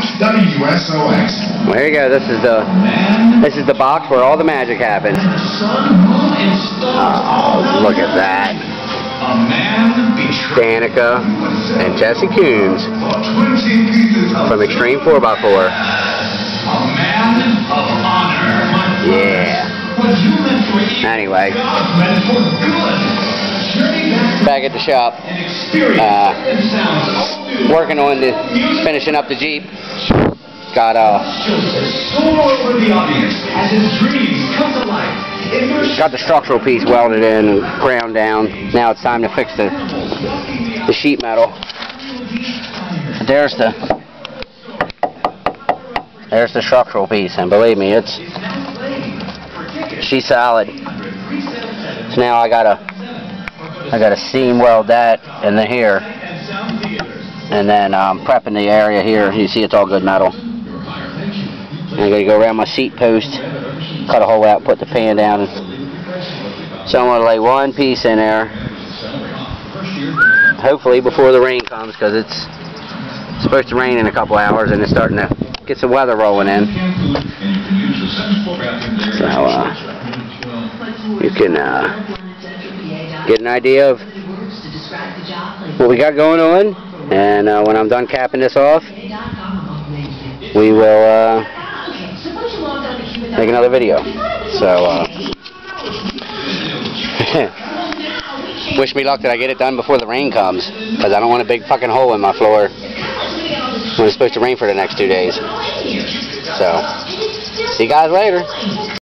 Watch WSOX. Well, here you go. This is the box where all the magic happens. Oh, look at that. Danica and Jesse Coombs from Extreme 4x4. Yeah. Anyway, back at the shop, working on finishing up the Jeep. Got the structural piece welded in and ground down. Now it's time to fix the sheet metal. There's the structural piece, and believe me, she's solid. So now I gotta seam weld that in the here, and then prepping the area here. You see, it's all good metal. And I'm gonna go around my seat post, cut a hole out, put the pan down. So I'm gonna lay one piece in there, hopefully before the rain comes, because it's supposed to rain in a couple hours, and it's starting to get some weather rolling in. So you can get an idea of what we got going on, and when I'm done capping this off, we will make another video. So wish me luck that I get it done before the rain comes, because I don't want a big fucking hole in my floor when it's supposed to rain for the next 2 days. So see you guys later.